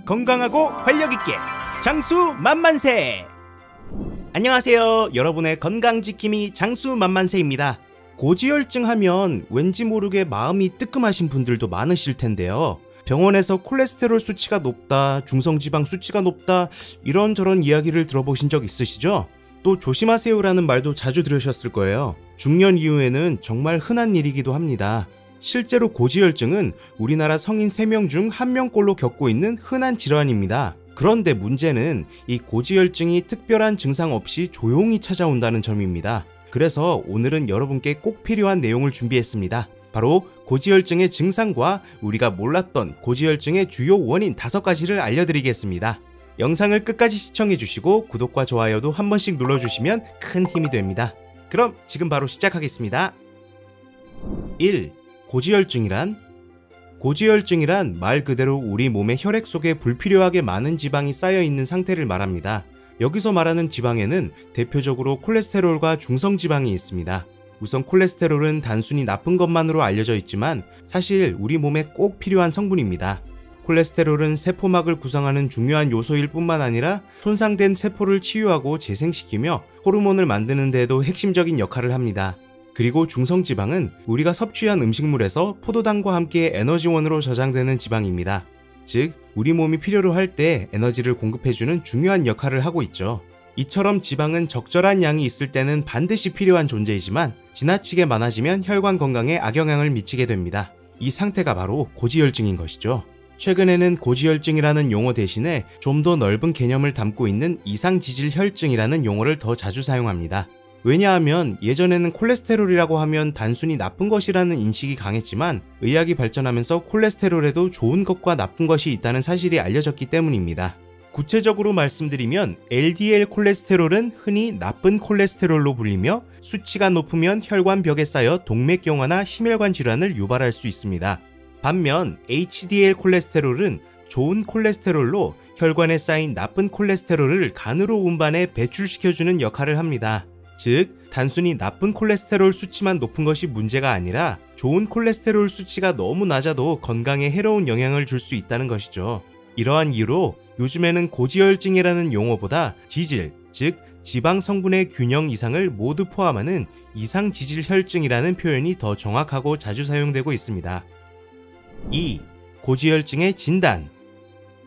건강하고 활력있게 장수 만만세! 안녕하세요. 여러분의 건강지킴이 장수 만만세입니다. 고지혈증 하면 왠지 모르게 마음이 뜨끔하신 분들도 많으실 텐데요. 병원에서 콜레스테롤 수치가 높다, 중성지방 수치가 높다, 이런저런 이야기를 들어보신 적 있으시죠? 또 조심하세요라는 말도 자주 들으셨을 거예요. 중년 이후에는 정말 흔한 일이기도 합니다. 실제로 고지혈증은 우리나라 성인 3명 중 1명꼴로 겪고 있는 흔한 질환입니다. 그런데 문제는 이 고지혈증이 특별한 증상 없이 조용히 찾아온다는 점입니다. 그래서 오늘은 여러분께 꼭 필요한 내용을 준비했습니다. 바로 고지혈증의 증상과 우리가 몰랐던 고지혈증의 주요 원인 5가지를 알려드리겠습니다. 영상을 끝까지 시청해주시고 구독과 좋아요도 한 번씩 눌러주시면 큰 힘이 됩니다. 그럼 지금 바로 시작하겠습니다. 1. 고지혈증이란? 고지혈증이란 말 그대로 우리 몸의 혈액 속에 불필요하게 많은 지방이 쌓여있는 상태를 말합니다. 여기서 말하는 지방에는 대표적으로 콜레스테롤과 중성지방이 있습니다. 우선 콜레스테롤은 단순히 나쁜 것만으로 알려져 있지만 사실 우리 몸에 꼭 필요한 성분입니다. 콜레스테롤은 세포막을 구성하는 중요한 요소일 뿐만 아니라 손상된 세포를 치유하고 재생시키며 호르몬을 만드는 데에도 핵심적인 역할을 합니다. 그리고 중성지방은 우리가 섭취한 음식물에서 포도당과 함께 에너지원으로 저장되는 지방입니다. 즉, 우리 몸이 필요로 할 때 에너지를 공급해주는 중요한 역할을 하고 있죠. 이처럼 지방은 적절한 양이 있을 때는 반드시 필요한 존재이지만 지나치게 많아지면 혈관 건강에 악영향을 미치게 됩니다. 이 상태가 바로 고지혈증인 것이죠. 최근에는 고지혈증이라는 용어 대신에 좀 더 넓은 개념을 담고 있는 이상지질혈증이라는 용어를 더 자주 사용합니다. 왜냐하면 예전에는 콜레스테롤이라고 하면 단순히 나쁜 것이라는 인식이 강했지만 의학이 발전하면서 콜레스테롤에도 좋은 것과 나쁜 것이 있다는 사실이 알려졌기 때문입니다. 구체적으로 말씀드리면 LDL 콜레스테롤은 흔히 나쁜 콜레스테롤로 불리며 수치가 높으면 혈관벽에 쌓여 동맥경화나 심혈관 질환을 유발할 수 있습니다. 반면 HDL 콜레스테롤은 좋은 콜레스테롤로 혈관에 쌓인 나쁜 콜레스테롤을 간으로 운반해 배출시켜주는 역할을 합니다. 즉, 단순히 나쁜 콜레스테롤 수치만 높은 것이 문제가 아니라 좋은 콜레스테롤 수치가 너무 낮아도 건강에 해로운 영향을 줄 수 있다는 것이죠. 이러한 이유로 요즘에는 고지혈증이라는 용어보다 지질, 즉 지방 성분의 균형 이상을 모두 포함하는 이상지질혈증이라는 표현이 더 정확하고 자주 사용되고 있습니다. 2. 고지혈증의 진단.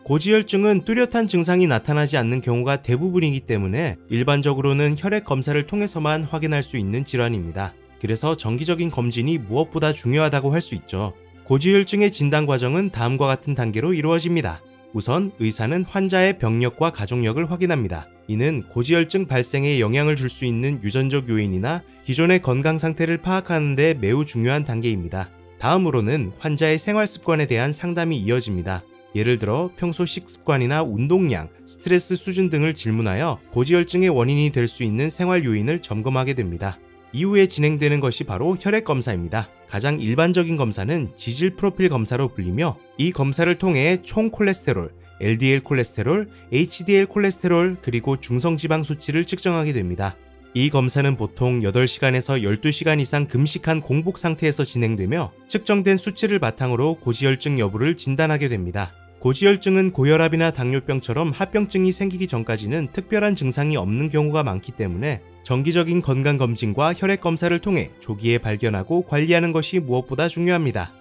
고지혈증은 뚜렷한 증상이 나타나지 않는 경우가 대부분이기 때문에 일반적으로는 혈액 검사를 통해서만 확인할 수 있는 질환입니다. 그래서 정기적인 검진이 무엇보다 중요하다고 할 수 있죠. 고지혈증의 진단 과정은 다음과 같은 단계로 이루어집니다. 우선 의사는 환자의 병력과 가족력을 확인합니다. 이는 고지혈증 발생에 영향을 줄 수 있는 유전적 요인이나 기존의 건강 상태를 파악하는 데 매우 중요한 단계입니다. 다음으로는 환자의 생활 습관에 대한 상담이 이어집니다. 예를 들어 평소 식습관이나 운동량, 스트레스 수준 등을 질문하여 고지혈증의 원인이 될 수 있는 생활 요인을 점검하게 됩니다. 이후에 진행되는 것이 바로 혈액 검사입니다. 가장 일반적인 검사는 지질 프로필 검사로 불리며 이 검사를 통해 총 콜레스테롤, LDL 콜레스테롤, HDL 콜레스테롤, 그리고 중성지방 수치를 측정하게 됩니다. 이 검사는 보통 8시간에서 12시간 이상 금식한 공복 상태에서 진행되며 측정된 수치를 바탕으로 고지혈증 여부를 진단하게 됩니다. 고지혈증은 고혈압이나 당뇨병처럼 합병증이 생기기 전까지는 특별한 증상이 없는 경우가 많기 때문에 정기적인 건강검진과 혈액검사를 통해 조기에 발견하고 관리하는 것이 무엇보다 중요합니다.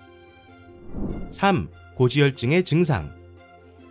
3. 고지혈증의 증상.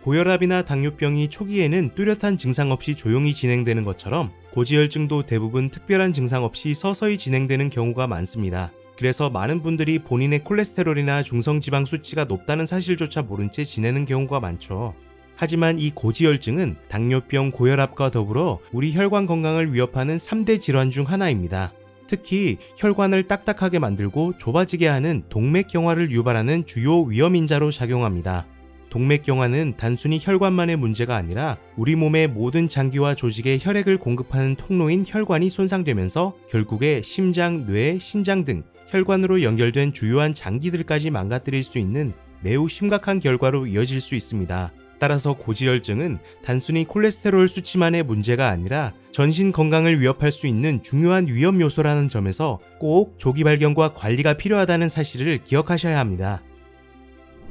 고혈압이나 당뇨병이 초기에는 뚜렷한 증상 없이 조용히 진행되는 것처럼 고지혈증도 대부분 특별한 증상 없이 서서히 진행되는 경우가 많습니다. 그래서 많은 분들이 본인의 콜레스테롤이나 중성지방 수치가 높다는 사실조차 모른 채 지내는 경우가 많죠. 하지만 이 고지혈증은 당뇨병, 고혈압과 더불어 우리 혈관 건강을 위협하는 3대 질환 중 하나입니다. 특히 혈관을 딱딱하게 만들고 좁아지게 하는 동맥경화를 유발하는 주요 위험인자로 작용합니다. 동맥경화는 단순히 혈관만의 문제가 아니라 우리 몸의 모든 장기와 조직에 혈액을 공급하는 통로인 혈관이 손상되면서 결국에 심장, 뇌, 신장 등 혈관으로 연결된 주요한 장기들까지 망가뜨릴 수 있는 매우 심각한 결과로 이어질 수 있습니다. 따라서 고지혈증은 단순히 콜레스테롤 수치만의 문제가 아니라 전신 건강을 위협할 수 있는 중요한 위험 요소라는 점에서 꼭 조기 발견과 관리가 필요하다는 사실을 기억하셔야 합니다.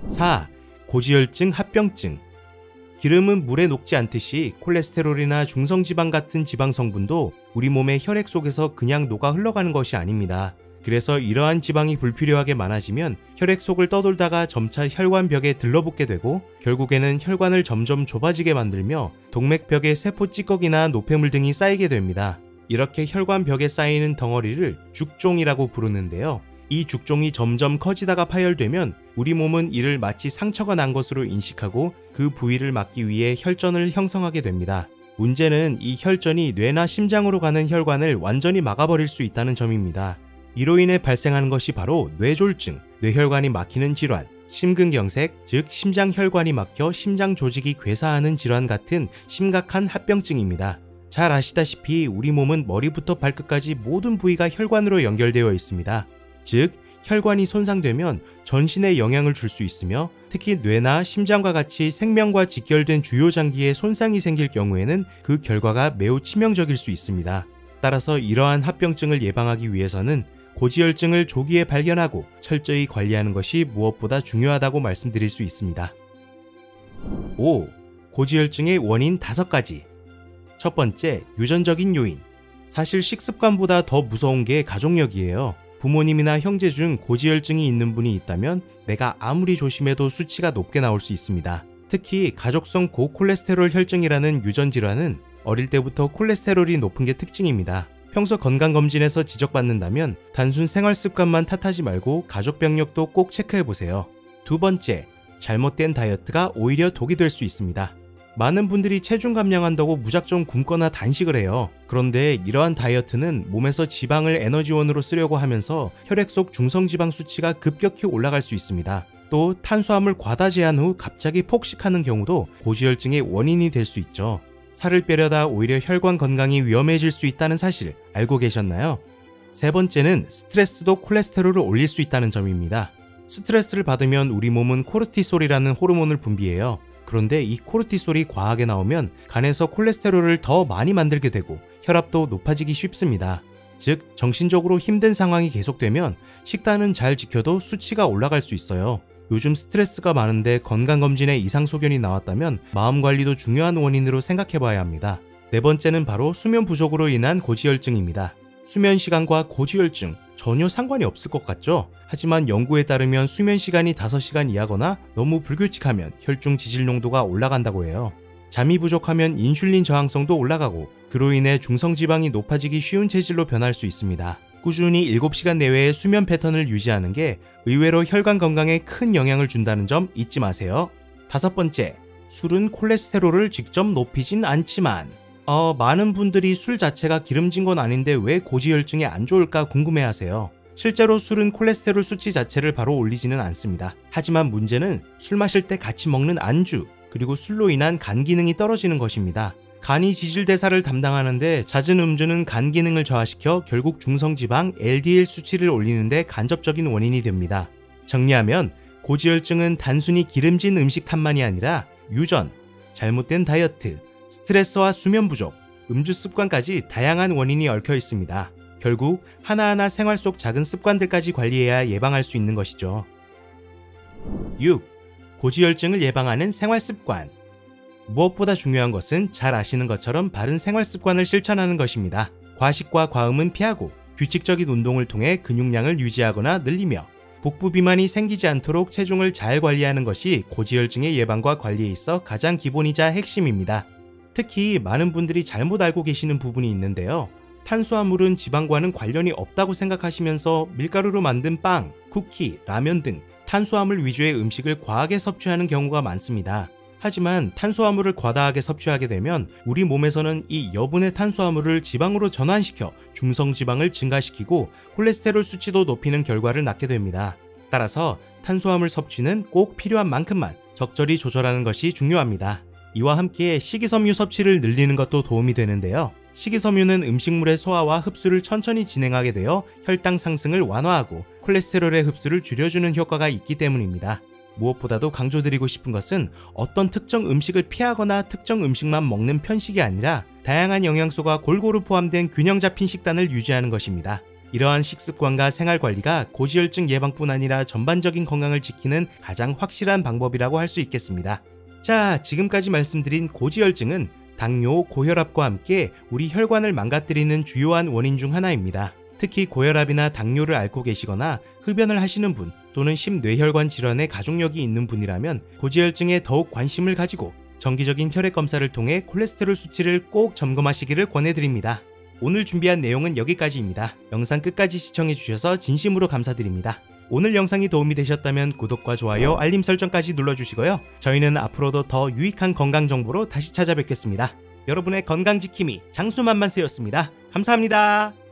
4. 고지혈증 합병증. 기름은 물에 녹지 않듯이 콜레스테롤이나 중성지방 같은 지방 성분도 우리 몸의 혈액 속에서 그냥 녹아 흘러가는 것이 아닙니다. 그래서 이러한 지방이 불필요하게 많아지면 혈액 속을 떠돌다가 점차 혈관벽에 들러붙게 되고 결국에는 혈관을 점점 좁아지게 만들며 동맥벽에 세포 찌꺼기나 노폐물 등이 쌓이게 됩니다. 이렇게 혈관벽에 쌓이는 덩어리를 죽종이라고 부르는데요. 이 죽종이 점점 커지다가 파열되면 우리 몸은 이를 마치 상처가 난 것으로 인식하고 그 부위를 막기 위해 혈전을 형성하게 됩니다. 문제는 이 혈전이 뇌나 심장으로 가는 혈관을 완전히 막아버릴 수 있다는 점입니다. 이로 인해 발생하는 것이 바로 뇌졸중, 뇌혈관이 막히는 질환, 심근경색, 즉 심장혈관이 막혀 심장 조직이 괴사하는 질환 같은 심각한 합병증입니다. 잘 아시다시피 우리 몸은 머리부터 발끝까지 모든 부위가 혈관으로 연결되어 있습니다. 즉, 혈관이 손상되면 전신에 영향을 줄 수 있으며 특히 뇌나 심장과 같이 생명과 직결된 주요 장기에 손상이 생길 경우에는 그 결과가 매우 치명적일 수 있습니다. 따라서 이러한 합병증을 예방하기 위해서는 고지혈증을 조기에 발견하고 철저히 관리하는 것이 무엇보다 중요하다고 말씀드릴 수 있습니다. 5. 고지혈증의 원인 5가지. 첫 번째, 유전적인 요인. 사실 식습관보다 더 무서운 게 가족력이에요. 부모님이나 형제 중 고지혈증이 있는 분이 있다면 내가 아무리 조심해도 수치가 높게 나올 수 있습니다. 특히 가족성 고콜레스테롤 혈증이라는 유전질환은 어릴 때부터 콜레스테롤이 높은 게 특징입니다. 평소 건강검진에서 지적받는다면 단순 생활습관만 탓하지 말고 가족 병력도 꼭 체크해보세요. 두 번째, 잘못된 다이어트가 오히려 독이 될 수 있습니다. 많은 분들이 체중 감량한다고 무작정 굶거나 단식을 해요. 그런데 이러한 다이어트는 몸에서 지방을 에너지원으로 쓰려고 하면서 혈액 속 중성지방 수치가 급격히 올라갈 수 있습니다. 또 탄수화물 과다 제한 후 갑자기 폭식하는 경우도 고지혈증의 원인이 될 수 있죠. 살을 빼려다 오히려 혈관 건강이 위험해질 수 있다는 사실 알고 계셨나요? 세 번째는 스트레스도 콜레스테롤을 올릴 수 있다는 점입니다. 스트레스를 받으면 우리 몸은 코르티솔이라는 호르몬을 분비해요. 그런데 이 코르티솔이 과하게 나오면 간에서 콜레스테롤을 더 많이 만들게 되고 혈압도 높아지기 쉽습니다. 즉, 정신적으로 힘든 상황이 계속되면 식단은 잘 지켜도 수치가 올라갈 수 있어요. 요즘 스트레스가 많은데 건강검진에 이상 소견이 나왔다면 마음 관리도 중요한 원인으로 생각해봐야 합니다. 네 번째는 바로 수면 부족으로 인한 고지혈증입니다. 수면 시간과 고지혈증 전혀 상관이 없을 것 같죠? 하지만 연구에 따르면 수면 시간이 5시간 이하거나 너무 불규칙하면 혈중 지질 농도가 올라간다고 해요. 잠이 부족하면 인슐린 저항성도 올라가고 그로 인해 중성지방이 높아지기 쉬운 체질로 변할 수 있습니다. 꾸준히 7시간 내외의 수면 패턴을 유지하는 게 의외로 혈관 건강에 큰 영향을 준다는 점 잊지 마세요. 다섯 번째, 술은 콜레스테롤을 직접 높이진 않지만 많은 분들이 술 자체가 기름진 건 아닌데 왜 고지혈증에 안 좋을까 궁금해하세요. 실제로 술은 콜레스테롤 수치 자체를 바로 올리지는 않습니다. 하지만 문제는 술 마실 때 같이 먹는 안주, 그리고 술로 인한 간 기능이 떨어지는 것입니다. 간이 지질대사를 담당하는데 잦은 음주는 간 기능을 저하시켜 결국 중성지방 LDL 수치를 올리는데 간접적인 원인이 됩니다. 정리하면 고지혈증은 단순히 기름진 음식 탓만이 아니라 유전, 잘못된 다이어트, 스트레스와 수면 부족, 음주 습관까지 다양한 원인이 얽혀 있습니다. 결국 하나하나 생활 속 작은 습관들까지 관리해야 예방할 수 있는 것이죠. 6. 고지혈증을 예방하는 생활 습관. 무엇보다 중요한 것은 잘 아시는 것처럼 바른 생활 습관을 실천하는 것입니다. 과식과 과음은 피하고 규칙적인 운동을 통해 근육량을 유지하거나 늘리며 복부 비만이 생기지 않도록 체중을 잘 관리하는 것이 고지혈증의 예방과 관리에 있어 가장 기본이자 핵심입니다. 특히 많은 분들이 잘못 알고 계시는 부분이 있는데요. 탄수화물은 지방과는 관련이 없다고 생각하시면서 밀가루로 만든 빵, 쿠키, 라면 등 탄수화물 위주의 음식을 과하게 섭취하는 경우가 많습니다. 하지만 탄수화물을 과다하게 섭취하게 되면 우리 몸에서는 이 여분의 탄수화물을 지방으로 전환시켜 중성지방을 증가시키고 콜레스테롤 수치도 높이는 결과를 낳게 됩니다. 따라서 탄수화물 섭취는 꼭 필요한 만큼만 적절히 조절하는 것이 중요합니다. 이와 함께 식이섬유 섭취를 늘리는 것도 도움이 되는데요. 식이섬유는 음식물의 소화와 흡수를 천천히 진행하게 되어 혈당 상승을 완화하고 콜레스테롤의 흡수를 줄여주는 효과가 있기 때문입니다. 무엇보다도 강조드리고 싶은 것은 어떤 특정 음식을 피하거나 특정 음식만 먹는 편식이 아니라 다양한 영양소가 골고루 포함된 균형 잡힌 식단을 유지하는 것입니다. 이러한 식습관과 생활관리가 고지혈증 예방뿐 아니라 전반적인 건강을 지키는 가장 확실한 방법이라고 할 수 있겠습니다. 자, 지금까지 말씀드린 고지혈증은 당뇨, 고혈압과 함께 우리 혈관을 망가뜨리는 주요한 원인 중 하나입니다. 특히 고혈압이나 당뇨를 앓고 계시거나 흡연을 하시는 분 또는 심뇌혈관 질환의 가족력이 있는 분이라면 고지혈증에 더욱 관심을 가지고 정기적인 혈액 검사를 통해 콜레스테롤 수치를 꼭 점검하시기를 권해드립니다. 오늘 준비한 내용은 여기까지입니다. 영상 끝까지 시청해주셔서 진심으로 감사드립니다. 오늘 영상이 도움이 되셨다면 구독과 좋아요, 알림 설정까지 눌러주시고요. 저희는 앞으로도 더 유익한 건강 정보로 다시 찾아뵙겠습니다. 여러분의 건강 지킴이 장수만만세였습니다. 감사합니다.